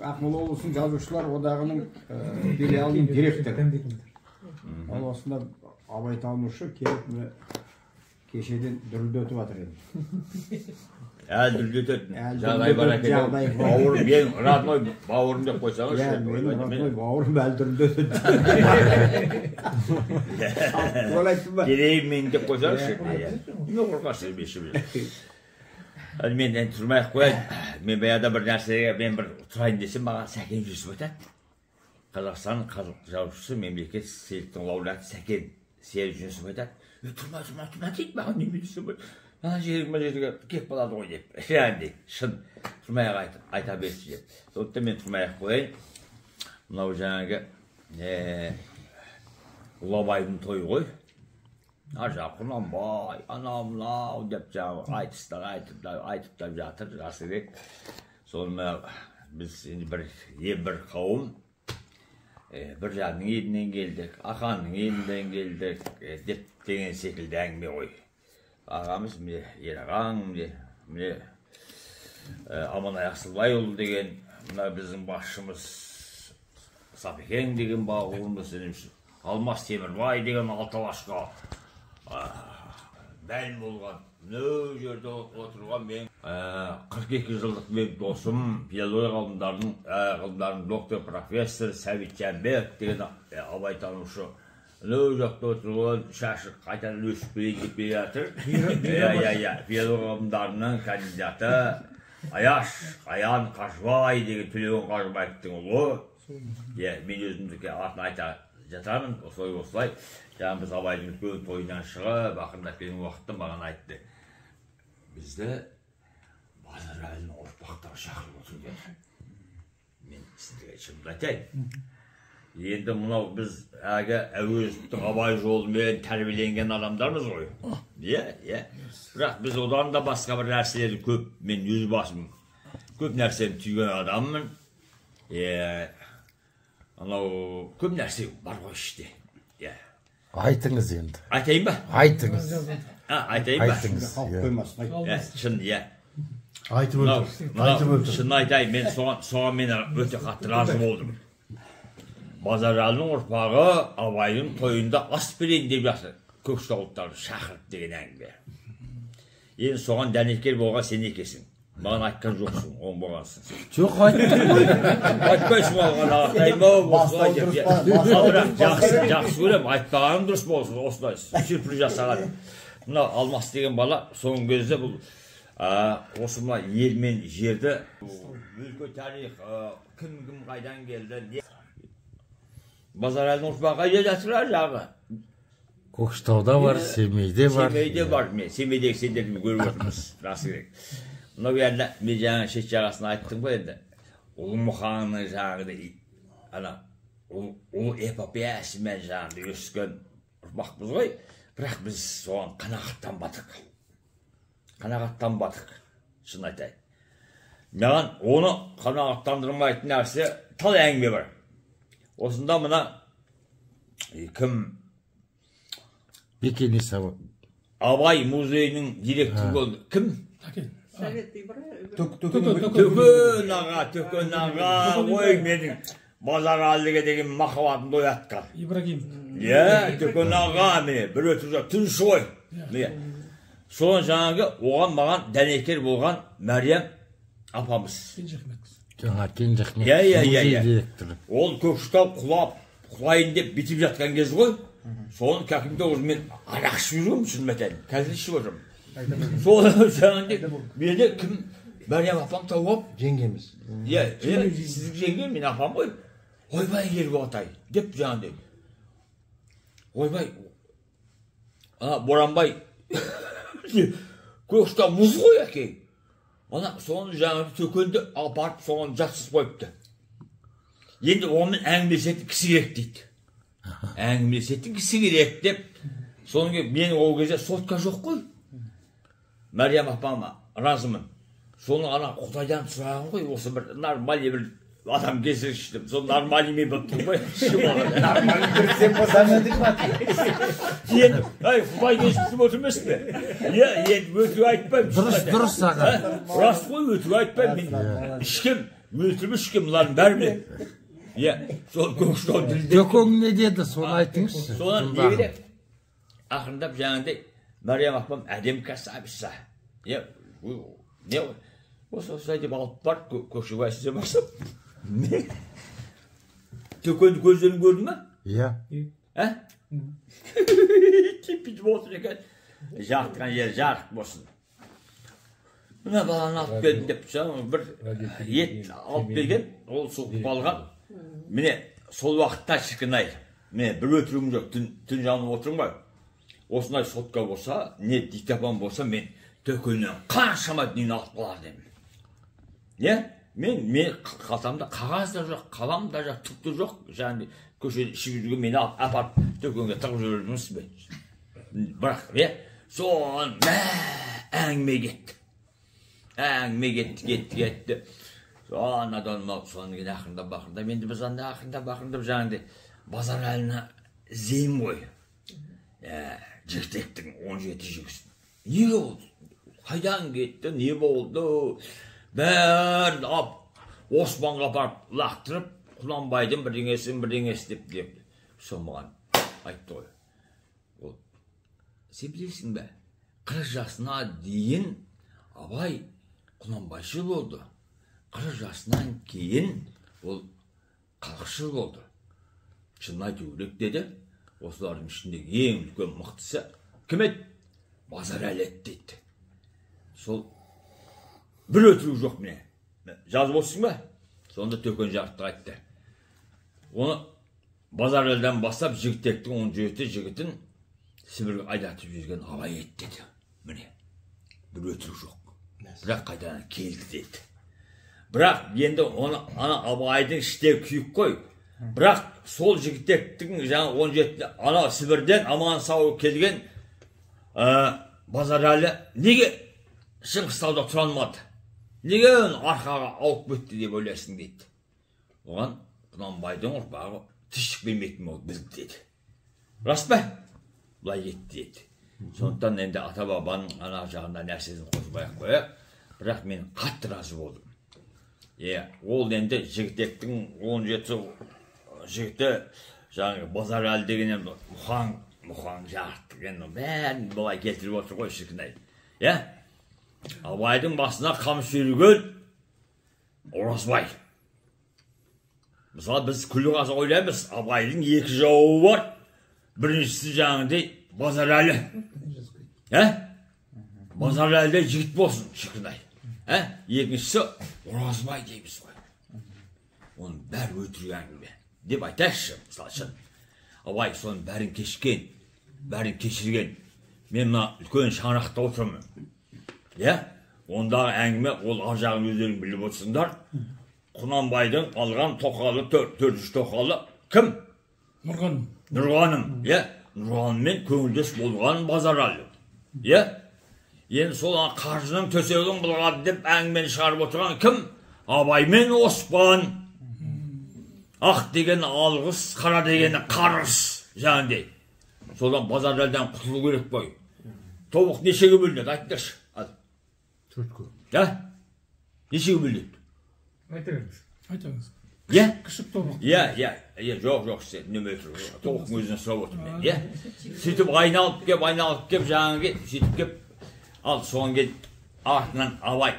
Ақмола облысының жазушылар одағының филиалының директоры. Ол осында абайтанушы келіп кешеден дүрілдетіп жатыр еді. Дүрілдететін жағдай бар екен. Бауырым, мен родной бауырым деп қойсаңыз. Менің родной бауырым әлі дүрілдетеді. Керейім мен деп қойсаңыз. Не қорқасыз беші. Мен тұрмай-ақ қояйын. Мен баяғыда бір нәрсеге мен бір тұрайын десем, маған Сәкен Жүсіп айтады. Қазақстанның халық жазушысы, мемлекет сыйлықтың лауреаты Сәкен Жүсіп айтады. Тұрма дейді, маған неме десем, ана жерге кеп болады ғой деп. Яғни шын тұрмай-ақ айта берсін деп. Сондықтан мен тұрмай-ақ қояйын. Мынау жаңағы Ұлабайдың тойы ғой. Құнанбай, анау-мынау деп жаңағы айтып жатыр, жасы керек. Сонымен біз бір қауым, бір жанның елінен келдік, Ақанның елінен келдік, деген секілді әңгіме ғой. Ағамыз, Ерағаң, Аманай Ақсылбайұлы деген, біздің басшымыз Сапекең деген бауырымыз, Алмас Темірбай деген Алталашқа бәлім болған. Нөу жерде отырған мен 42 жылдық мен досым, филология ғылымдарының доктор профессор Сәбит Жәнбек деген абайтанушы. Нөу жақта отырған шашы қайтадан өсіп келейін деп келе жатыр. Филология ғылымдарының кандидаты Аян Қажыбай деген Төлеген Қажыбаевтың ұлы. Мен өзімдікі атын айта жатамын, осылай. Жаңа біз Абайдың үлкен тойынан шығып, ақырындап келген уақытта маған айтты. Бізді Базаралының ұрпақтары шақырып отыр деді. Мен сіздерге шынымды айтайын. Енді мынау біз әуезовтің Абай жолымен тәрбиеленген адамдармыз ғой. Иә. Бірақ біз одан да басқа бір нәрселерді көп, мен өз басым көп нәрсені түйген адаммын. Анау көп нәрсе бар ғой іште. Айтыңыз енді. Айтайын ба? Айтыңыз. Айтайын ба? Айтыңыз. Шын, иә. Айтып өтір. Шын айтайын, мен соған мен өте қатты разы болдым. Базаралының ұрпағы Абайдың тойында ас берейін деп жатыр. Көкшетаулықтарды шақырып деген әңгіме. Енді соған дәнекер болған сен екесің. Маған айтқан жоқсың, оң болғансың. Жоқ, айттым ғой. Айтпайсың алған ағатайым. Жақсы көрем, айтпағаның дұрыс болсын, осылай сюрприз жасаған. Мына Алмас деген бала, соңғы кезде бұл осы мына ел мен жерді, өлке тарих, кім қайдан келді. Базаралының ұрпағы қайда жатырар жағы? Көкшетауда бар, Семейде бар. Семейде бар, Семейдегі сендерді көріп отырмыз, расы керек. Мынау енді мен жаңа шет жағасын айттым ғой енді. Ұлы Мұхаңның жаңағыдай, ұлы эпопеясымен жаңағыдай өскен ұрпақпыз ғой. Бірақ біз соған қанағаттанбадық. Шын айтайын. Маған оны қанағаттандырмайтын нәрсе тал әңгіме бар. Осында мына кім? Бекен Исабай. Абай музейінің директоры болды. Кім? Төкен аға, ой менің Базаралыға деген махаббатымды оятқан. Ибрагим. Төкен аға, бір өтіп жа, түнші ғой. Соған жаңағы, оған маған дәнекер болған Мәриям апамыз. Жаңа Кенжахмет музей директоры. Ол Көкшетау құлайын деп бітіп жатқан кез ғой. Соны кәкімде ол мен арақ ішіп жүргім, шын мәтән, қазір ішіп отырмын. Соны жаңағынде мені кім Мәриям апам тауып жеңгеміз. Сіздің жеңгем мен апам ғой. Ойбай Ерболатай деп жаңағынде. Ойбай Боранбай Көкшетау мұз ғой әкең. Соны жаңағы Төкенді апарып соған жақсыз қойыпты. Енді онымен әңгімелесетін кісі керек дейді. Әңгімелесетін кісі керек деп. Соны мен ол кезде сотка жоқ қой. Мәриям апама разымын. Соны Құдайдан сұрағым ғой, осы бір нормальный бір адам кесірші. Соны нормальный болып тұр ғой. Нормальный кірсем болсам едік ма? Енді, Құдай кесірші отырмес пе? Енді өтігі айтпаймын. Дұрыс аға. Рас қой, өтігі айтпаймын. Ешкім өлтірміш ке бұлардың бәрі. Сол Көкшетау тілде. Төкең не деді, соны айтыңызшы. Соны не керек? Ақырындап жаңағыдай Мәриям апам әдем красавица. Не осылай деп алып барып Көкшебай сізде басып. Төкенді көздерін көрдің ма? Иә. Кепіт болсын екен. Жақтыған жер жарық болсын. Мына баланы алып келдім деп, бір ет алып келген, ол соғып алған. Міне, сол уақытта шіркін-ай, міне, бір өтірігім жоқ, түн жанып отырмын ғой. Осындай сотқа болса, не диктофон болса, мен Төкеннен қаншама дүниені алып қалар деймін. Мен қалтамда қағаз да жоқ, қалам да жоқ, түкті жоқ, жаңағы көшеде ішіп жүрген мені апарып Төкенге тығып жүрдіңіз бе. Бірақ, соған әңгіме кетті. Әңгіме кетті. Анадан мал соны кейін ақырындап, енді біз анда ақырындап жаңағыдай Базаралыны зейім ғой. Жігітектің 17 жігісін. Не болды? Қайдан кетті? Не болды? Бәрін ап, Оспанға апарып лақтырып, Құнанбайдың бірдеңесі деп сол маған айтты ғой. Сен білесің бе? 40 жасына дейін Абай Құнанбайшыл болды. 40 жасынан кейін ол қалықшыл болды. Шынын айту керек деді. Осылардың ішіндегі ең үлкен мықтысы кім еді? Базаралы еді дейді. Сол бір өтірік жоқ міне. Жазып отырсың ба? Сонда Төкен жарықтық айтты. Оны Базаралыдан бастап жігітектің 17 жігітін Сібірге айдатып жүрген Абай еді деді. Міне, бір өтірік жоқ. Бірақ қайдан келді деді. Бірақ енді оны Абайдың іште күйік қой. Бірақ сол жігітектің жаңа 17 ана Сібірден аман сау келген Базаралы неге Шыңғыстауда тұра алмады? Неге арқаға ауып кетті деп ойлайсың дейді. Оған Құнанбайдың ұрпағы тіштік бермейтін болды білді деді. Рас па? Бұлай кетті деді. Сондықтан енді ата-бабаның ана жағында нәрсесін қозбай-ақ қояйық. Бірақ мен қатты разы болдым. Ол енді жігітектің 17 жігіті жаңағы Базаралы деген мұқан жарықтық. Бәрін бұлай келтіріп отыр ғой шіркін-ай. Абайдың басына қамшы үйреген Оразбай. Мысалы біз күлі қаза ойлаймыз, Абайдың 2 жауы бар. Біріншісі жаңағыдай Базаралы. Базаралыда жігіт болсын шіркін-ай. Екіншісі Оразбай дейміз ғой. Оның бәрі өтірік әңгіме деп айтайықшы, мысалы үшін. Абай соның бәрін кешкен, бәрін кешірген. Мен мына үлкен шаңырақта отырмын. Ондағы әңгіме, ол ар жағын өздерің біліп отырсыңдар. Құнанбайдың алған тоқалы, 400 тоқалы кім? Нұрғаным. Нұрғаныммен көңілдес болған Базаралы. Енді сол қаржының төсегін бұлғады деп әңгімені шығарып отырған кім? Абай мен Оспан. Ақ деген алғыс, қара дегені қарғыс жаңағыдай. Содан Базаралыдан құтылу керек қой. Тобық нешеге бөлінеді? Айтыңдаршы. 4-ке. Нешеге бөлінеді? Айтыңыз. Кішік тобық. Жоқ, сен неме өтір. Тобықтың өзіне сұрап отырмын. Сөйтіп айналып кеп, жаңағы сөйтіп кеп, ал соған келіп артынан Абай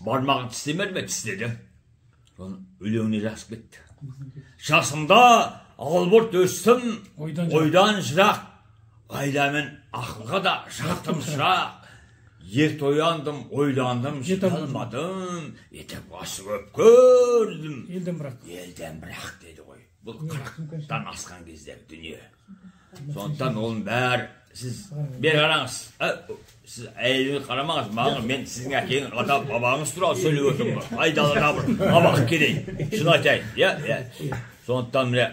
бармағын тістемеді ме? Тістеді. Соның өлеңіне жазып кетті. Жасымда албырт өстім, ойдан жырақ, айламен ақылға да жақтым шырақ. Ерт ояндым, ойландым, жиналмадым, етек басы көп көрдім. Елден бірақ деді ғой. Бұл 40-тан асқан кездегі дүние. Сондықтан оның бәрі, сіз бер қараңыз. Сіз әйеліңе қарамаңыз, маған мен сіздің әкеңіз, ата-бабаңыз туралы сөйлеп отырмын. Айдалына бір абақ келейін. Шын айтайын. Сондықтан міне,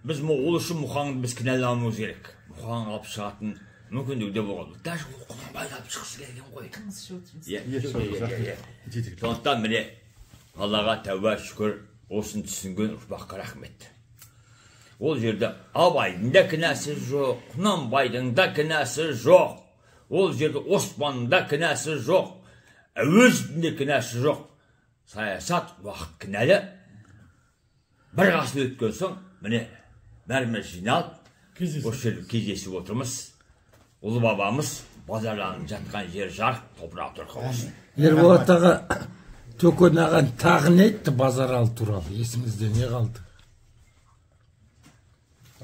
біз ол үшін мұқаңды біз кінәламауымыз керек. Мұқаң алып шығатын мүмкіндігі де болған. Даже Құнанбайды алып шықсы келген ғой. Сондықтан міне, Аллаға тәуба шүкір, осын түсінген ұрпаққа рахмет. Ол жерде Абайдың да кінәсі жоқ, Құнанбайдың да кінәсі жоқ. Ол жерде Оспанның да кінәсі жоқ. Өзінде кінәсі жоқ. Саясат, уақыт кінәлі. Бір ғасыр өткен соң, міне, бәріміз жиналып, осы жерде кездесіп отырмыз. Ұлы бабамыз базарланып жатқан жер жарық, топырақ тұрқы. Ерболат аға, Төкен аған тағы не айтты Базаралы туралы? Есіңізде не қалды?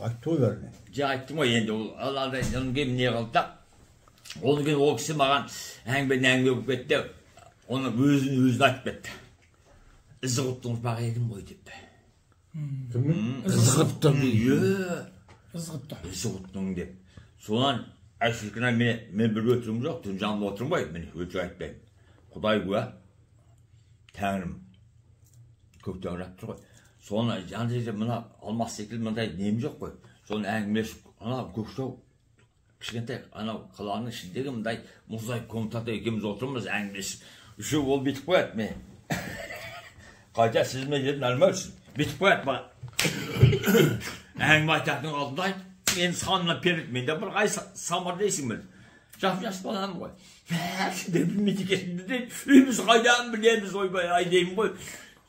Айтты бәріне. Айттым ғой енді, Алладай кейін не қалды да. Ол кейін ол кісі маған әңгіме болып кетті. Оны өзін айтып кетті. Ызғұттың ұрпағы едім ғой депті. Ызғұтты би. Ызғұттың деп. Содан әшіркіне мен бір өтірім жоқ, түн жанында отырым ғой, мен өтір айтпаймын. Құдай куә, тәңірім көктен ұрап тұр ғой. Соны жанды жерде мына алмас секілді мындай нем жоқ қой. Соны әңгімелесіп, ана Көкшетау кішкентай анау қаланың ішіндегі мындай мұздай комнатада екеуміз отырмыз, әңгімелесіп. Үшеу ол бетіп қояды мен. Қайта сіз мен жердің әлмәусін. Бетіп қояды маған. Әңгіме айтатын алдында айт. Мен санына періп, мен де бір қай самар дейсің мен. Жас балам ғой. Де білмейді екесіңді дейді. Үйіміз қайдан білеміз ойбай ай деймін ғой.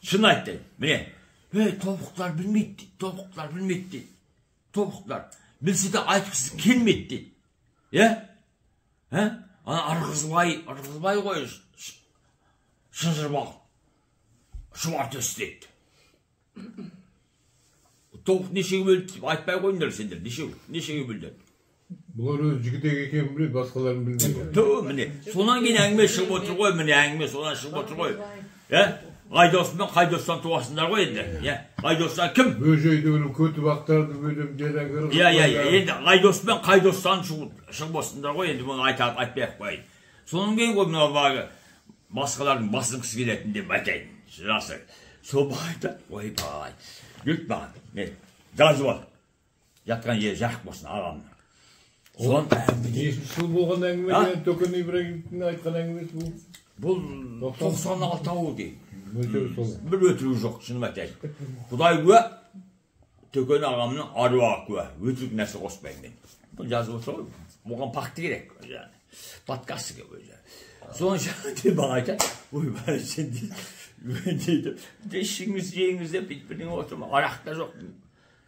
Шын айтты. Міне. Тобықтар білмейді дейді. Тобықтар білмейді дейді. Тобықтар. Білсе де айтқысы келмейді дейді. Ана Ырғызбай ғой. Шынжырбақ. Шұбар төс дейді. Тобық нешеге бөлді айтпай қойыңдар сендер. Нешеге бөлді. Бұлар өз жігітек екенін біледі, басқаларын білмейді. Міне, сонан кейін әңгіме шығып отыр ғой, міне әңгіме сонан шығып отыр ғой. Айдосымен Қайдостан туасындар ғой енді. Айдостан кім? Бөжейді өлім көті бақтарды бөлім деден кіріп. Енді Айдосымен Қайдостан шығып осындар ғой, енді мұны айтпай-ақ қойын. Сонан кейін ғой мына бағы басқалардың басын кісі келетін деп айтайын. Жасы. Сол айтады, ойбай. Бүт маған, мен жазып ал. Жатқан жер жарық болсын ағамның. Соған нешінші жыл болған әңгіме Төкен Ибрагимовтың айтқан әңгімесі бұл? Бұл 96-ау дейді. Бір өтірігі жоқ, шыным айтайын. Құдай куә, Төкен ағамның аруағы куә, өтірік нәрсе қоспаймын мен. Бұл жазып отыр ғой, оған пақты керек. Подкасты кеп өзі. Соның жаңа баған айтады, ойбай сен дейді, ішіңіз жеңіз деп бітпірден отырма, арақ та жоқ.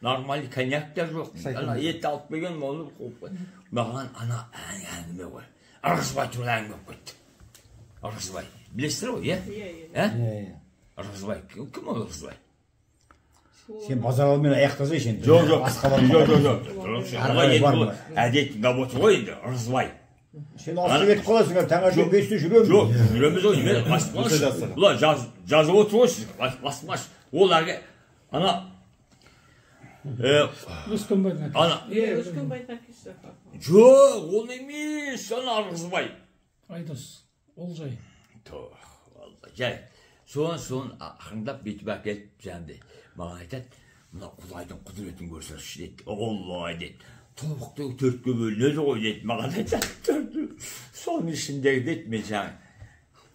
Нормальный коньяк та жоқ. Ет алып келген, оны қойып қойды. Маған ана әңгіме ғой. Ырғызбай туралы әңгіме болып кетті. Ырғызбай. Білесіздер ғой, е? Ырғызбай. Кім ол Ырғызбай? Сен Базаралымен аяқтасайсың. Жоқ. Әдет ғап отыр ғой енді, Ырғызбай. Сен асып етіп қаласың, таңертең 5-те жүреміз. Жоқ, жүреміз ғой, мен басып бұлар жазып отыр ғой сіз, басып қаш. Ол әге, ана... Өскенбайдың әкесі. Өскенбайдың әкесі. Жоқ, ол емес, ана Ырғызбай. Айдос, Олжай. Жай, соған ақырындап бетіп әкеліп жәнде. Маған айтады, мына Құдайдың құдіретін көрсеңізші дейді. Олай дейді. Тобықтың төртке бөлінеді ғой дейді. Маған айтады, соның ішіндегі дейді мен жаңа.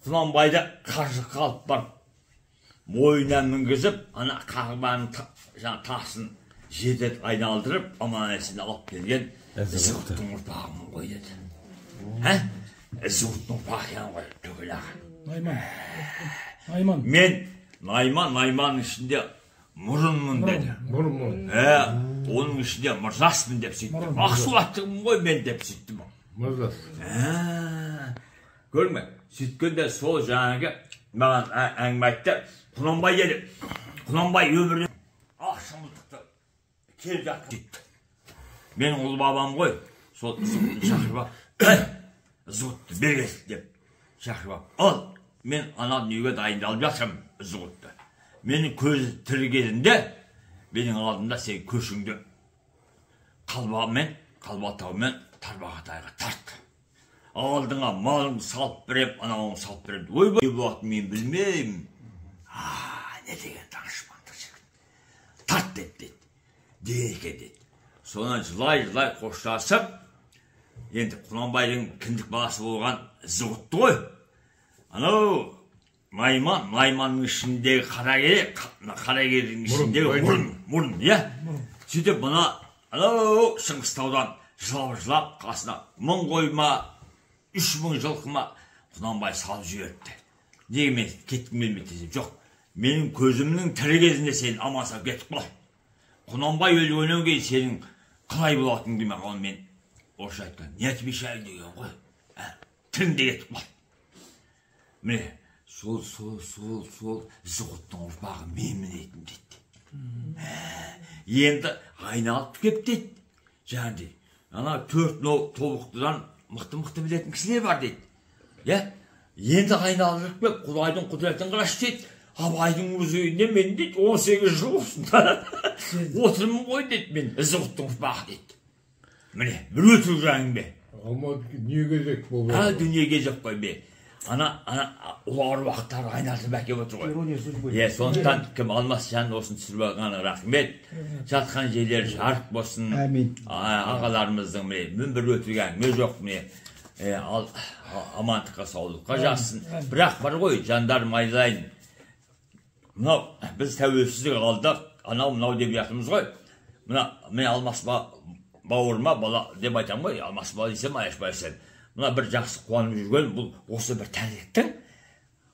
Құнанбайды қажыққа алып барып, мойнынан мінгізіп, ана қағбаның тасын жетет айналдырып, аман-есен алып келген Ызғұттың ұрпағымын ғой деді. Ызғұттың ұрпағы ғой, Төкен аға. Найман. Мен Найманның ішінде мұрынмын деді. Мұрын. Оның ішінде мұрзаспын деп сөйттім. Ақсуаттымын ғой мен деп сөйттім. Мұрзас. Көрме, сөйткенде сол жаңағы маған әңгіме айтты. Құнанбай деді. Құнанбай өмірден ақшылдықты келіп жатқан дейді. Менің ұлы бабам ғой. Сол Ызғұтты шақырып алып, Ызғұтты бергесіп деп шақырып алып. Ал, мен ана дүниеге дайындалып жатырмын Ызғұтты. Менің көзі тірі кезінде, менің алдымда сен көшіңді қалбатаумен тарбағатайға тартты. Алдыңа малыңды салып берем, анауың салып берем. Ойбай, не болатын мен білмеймін. Не деген данышпандық жігіт. Тарт деді. Деке деді. Сонан жылай қоштасып, енді Құнанбайдың кіндік баласы болған Ызғұтты ғой. Анау Найманның ішіндегі қарагердің ішіндегі мұрын, сөйтіп мұна Шыңғыстаудан жылап қасына 1000 қойма, 3000 жылқыма Құнанбай салып жіберіпті. Неге мен кеткім келмейді десем, жоқ. Менің көзімнің тірі кезінде сен аман сау кетіп қал. Құнанбай өлгеннен кейін сенің қалай болатының демеген мен орысша айтқан. Не отвечаю деген ғой. Тірінде кетіп қал. Міне, сол Ізғұттың ұрпағы мен мінетін дейді. Енді айналып кеп дейді. Жаңағыдай, ана 4 тобықтыдан мықты білетін кісілер бар дейді. Енді айналып кеп, Құдайдың құдіретін қарашы дейді. Абайдың музейінде мен дейді 18 жыл осында отырмын ғой дейді, мен Ізғұттың ұрпағы дейді. Міне, бір өтірік әңгіме. Алмады не керек бұл? Дүние кезек қой бе. Ана ұлағыр уақыттары айнатып әкеп отыр ғой. Сондықтан кім Алмасжан осын түсіріп алғаны рахмет. Жатқан жерлер жарық болсын. Ағаларымыздың мен бір өтірік әңгіме жоқ. Амандыққа саулыққа жазсын. Бірақ бар ғой, жандарым айналайын. Мынау біз тәуелсіздік алдық, анау деп жатырмыз ғой. Мен Алмас бауырыма бала деп айтам ғой, Алмас бала десем, Аяшбай десем. Мына бір жақсы қуанып жүрген, бұл осы бір тәректің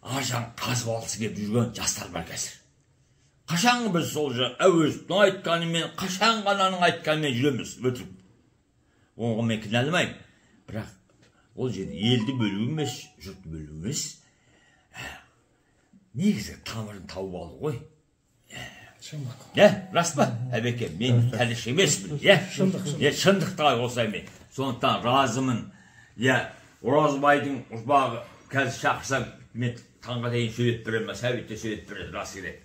ажан қазып алысы кеп жүрген жастар бар қазір. Қашан біз сол әуезовтің айтқанымен, қашан ғананың айтқанымен жүреміз, өтірік. Оған мен кінәлімайым. Бірақ ол жерде елді бөлу емес, жұртты бөлу емес. Негізі тамырын тауып алу ғой. Рас па? Әбеке, мен тәліш емеспін. Шындықта осылай мен. Сондықтан разымын. Оразбайдың ұрпағы қазір шақырсам, мен таңға дейін сөйлеп беремін, сәбетте сөйлеп береді, рас керек.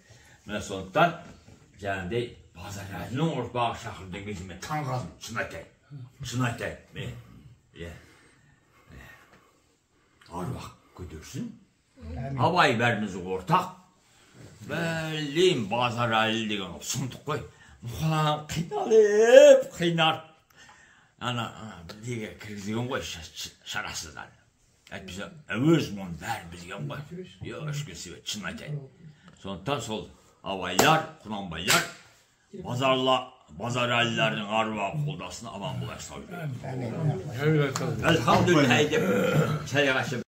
Мына сондықтан, жаңағыдай Базаралының ұрпағы шақырдың кезде мен таң қалдым, шын айтайын. Аруақ көтерсін. Абай бәрімізді ортақ. Бәлем Базаралы деген сұмдық қой. Мұқан қиналып. Неге кіргізген ғой шарасыздан. Әйтпесе әуезов оның бәрін білген ғой. Ешкі себет, шын айтайын. Сондықтан сол Абайлар, Құнанбайлар, Базаралылардың аруағы қолдасын, аман болайық сау. Әлхамдүлілlah деп шайға ішіп